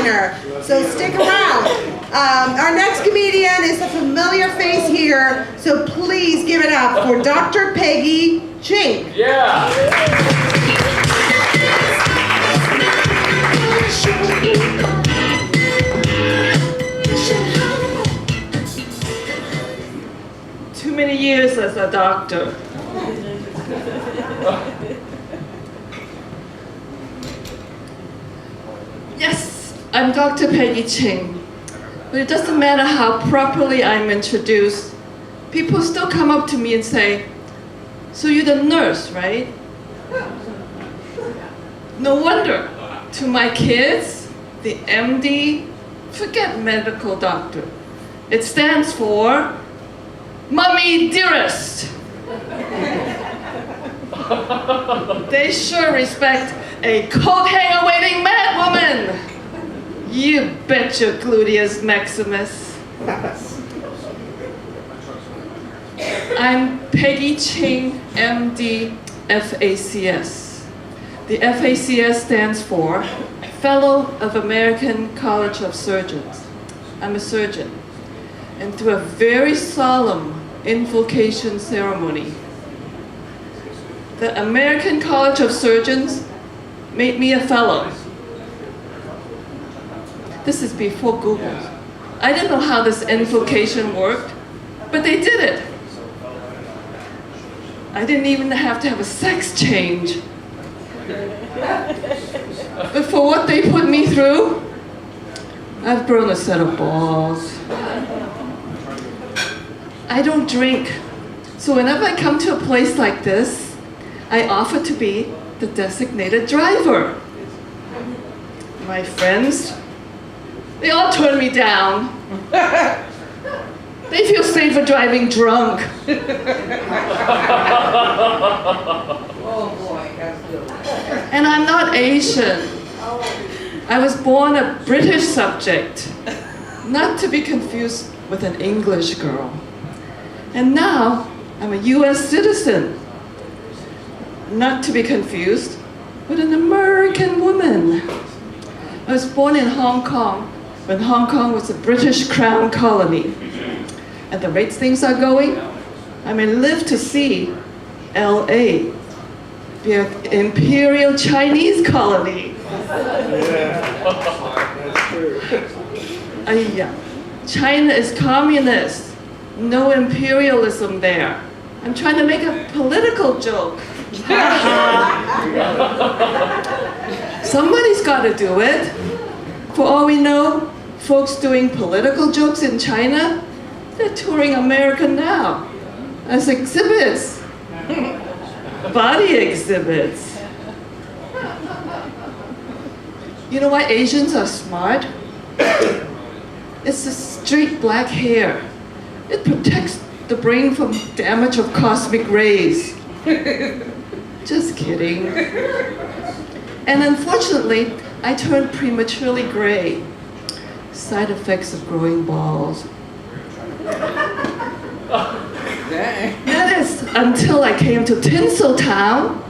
headliner, so stick around. Our next comedian is a familiar face here, so please give it up for Dr. Peggy Ching. Yeah. Too many years as a doctor. Yes, I'm Dr. Peggy Ching, but it doesn't matter how properly I'm introduced. People still come up to me and say, "So you're the nurse, right?" No wonder. To my kids, the MD, forget medical doctor. It stands for Mommy Dearest. They sure respect a coat hanger waiting mad woman. You bet your gluteus maximus. I'm Peggy Ching, MD, FACS. The FACS stands for Fellow of American College of Surgeons. I'm a surgeon. And through a very solemn invocation ceremony, the American College of Surgeons made me a fellow. This is before Google. I didn't know how this invocation worked, but they did it. I didn't even have to have a sex change. But for what they put me through, I've grown a set of balls. I don't drink, so whenever I come to a place like this, I offer to be the designated driver. My friends, they all turn me down. They feel safer driving drunk. And I'm not Asian. I was born a British subject, not to be confused with an English girl. And now I'm a US citizen, not to be confused with an American woman. I was born in Hong Kong when Hong Kong was a British crown colony. At the rate things are going, I may live to see LA be an imperial Chinese colony. That's true. China is communist. No imperialism there. I'm trying to make a political joke. Somebody's got to do it. For all we know, folks doing political jokes in China, they're touring America now as exhibits, body exhibits. You know why Asians are smart? It's the straight black hair. It protects the brain from damage of cosmic rays. Just kidding. And unfortunately, I turned prematurely gray. Side effects of growing balls. That is until I came to Tinseltown.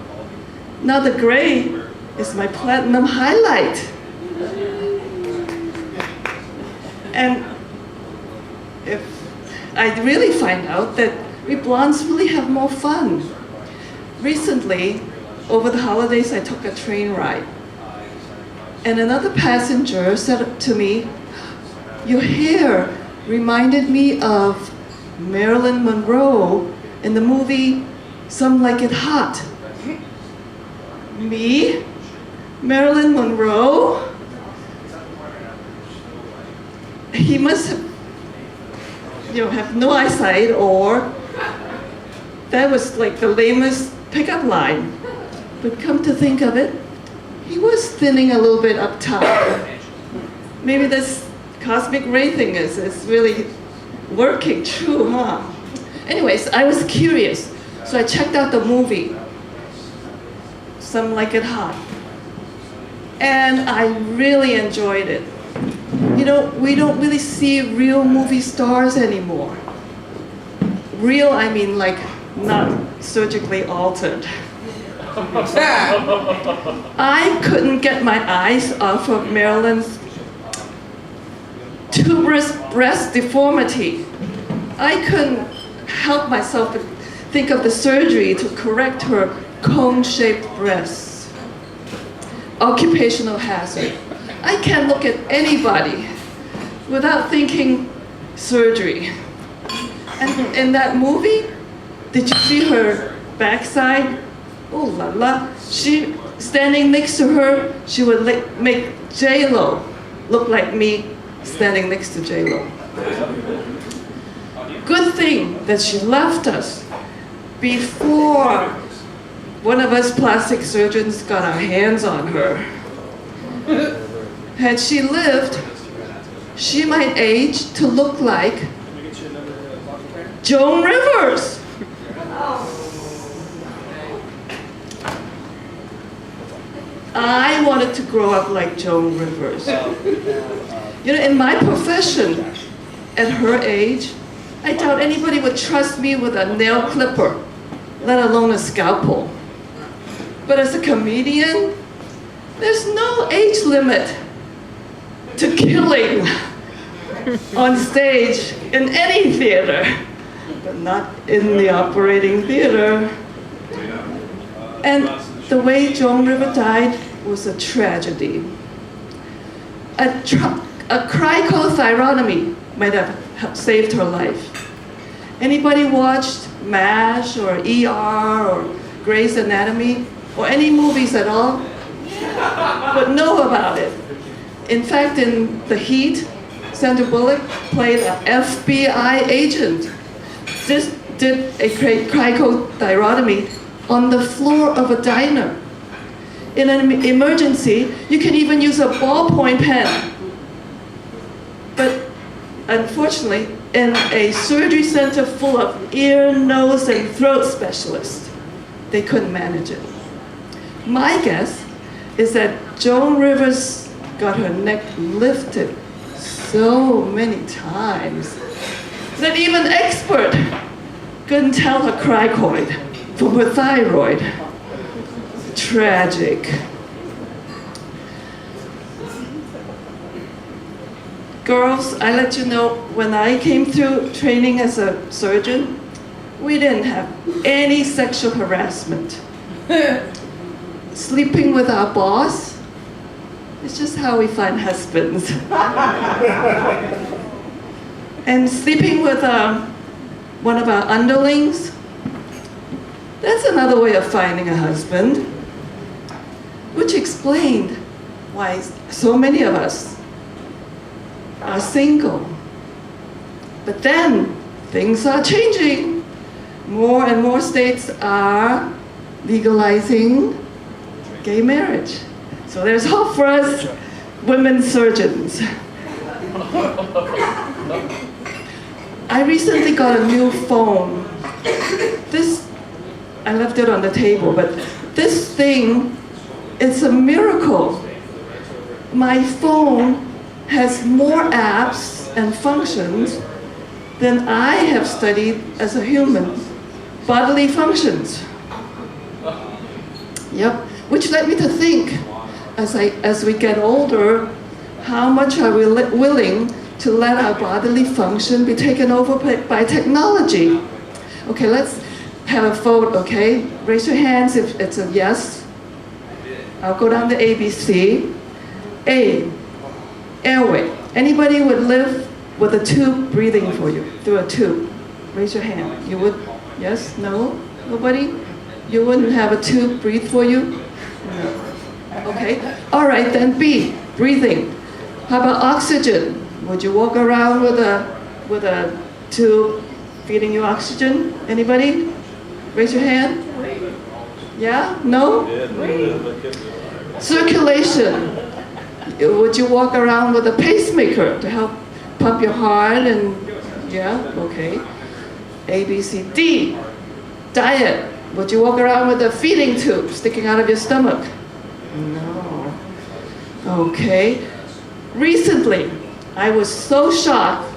Now the gray is my platinum highlight. And if I really find out that we blondes really have more fun. Recently, over the holidays, I took a train ride. And another passenger said to me, "Your hair reminded me of Marilyn Monroe in the movie Some Like It Hot." Me? Marilyn Monroe? He must have no eyesight, or that was like the lamest pickup line. But come to think of it, he was thinning a little bit up top. Maybe this cosmic ray thing is really working true, huh? Anyways, I was curious, so I checked out the movie, Some Like It Hot. And I really enjoyed it. You know, we don't really see real movie stars anymore. Real, I mean like not surgically altered. I couldn't get my eyes off of Marilyn's tuberous breast deformity. I couldn't help myself but think of the surgery to correct her cone-shaped breasts. Occupational hazard. I can't look at anybody without thinking surgery. And in that movie, did you see her backside? Oh la la. She, standing next to her, she would make J-Lo look like me standing next to J-Lo. Good thing that she left us before one of us plastic surgeons got our hands on her. Had she lived, she might age to look like Joan Rivers. I wanted to grow up like Joan Rivers. You know, in my profession, at her age, I doubt anybody would trust me with a nail clipper, let alone a scalpel. But as a comedian, there's no age limit to killing on stage in any theater, but not in the operating theater. And the way Joan Rivers died was a tragedy. A cricothyrotomy might have saved her life. Anybody watched MASH or ER or Grey's Anatomy or any movies at all would know about it. In fact, in The Heat, Sandra Bullock played an FBI agent. Just did a cricothyrotomy on the floor of a diner. In an emergency, you can even use a ballpoint pen. But unfortunately, in a surgery center full of ear, nose, and throat specialists, they couldn't manage it. My guess is that Joan Rivers got her neck lifted so many times that even expert couldn't tell her cricoid from her thyroid. Tragic. Girls, I let you know, when I came through training as a surgeon, we didn't have any sexual harassment. Sleeping with our boss is just how we find husbands. And sleeping with one of our underlings, that's another way of finding a husband, which explained why so many of us are single. But then, things are changing. More and more states are legalizing gay marriage. So there's hope for us women surgeons. I recently got a new phone. I left it on the table, but this thing, it's a miracle. My phone has more apps and functions than I have studied as a human. Bodily functions. Yep, which led me to think, as we get older, how much are we willing to let our bodily function be taken over by technology? Okay, let's have a vote, okay? Raise your hands if it's a yes. I'll go down to ABC. A, airway. Anybody would live with a tube breathing for you, through a tube? Raise your hand. You would? Yes? No? Nobody? You wouldn't have a tube breathe for you? No. Okay. All right, then B, breathing. How about oxygen? Would you walk around with a tube feeding you oxygen? Anybody? Raise your hand. Yeah? No? Circulation. Would you walk around with a pacemaker to help pump your heart and, yeah? Okay. A, B, C, D. Diet. Would you walk around with a feeding tube sticking out of your stomach? No. Okay. Recently, I was so shocked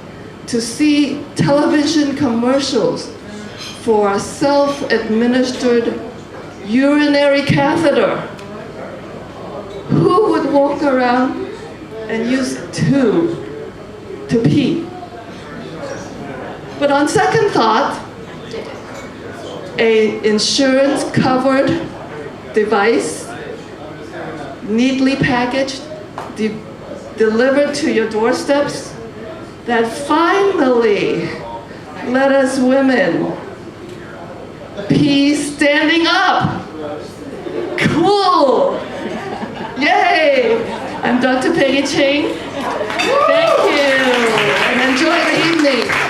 to see television commercials for a self-administered urinary catheter. Who would walk around and use a tube to pee. But on second thought, a insurance-covered device, neatly packaged, delivered to your doorsteps, that finally let us women pee standing up. Cool! Yay! I'm Dr. Peggy Ching. Thank you, and enjoy the evening.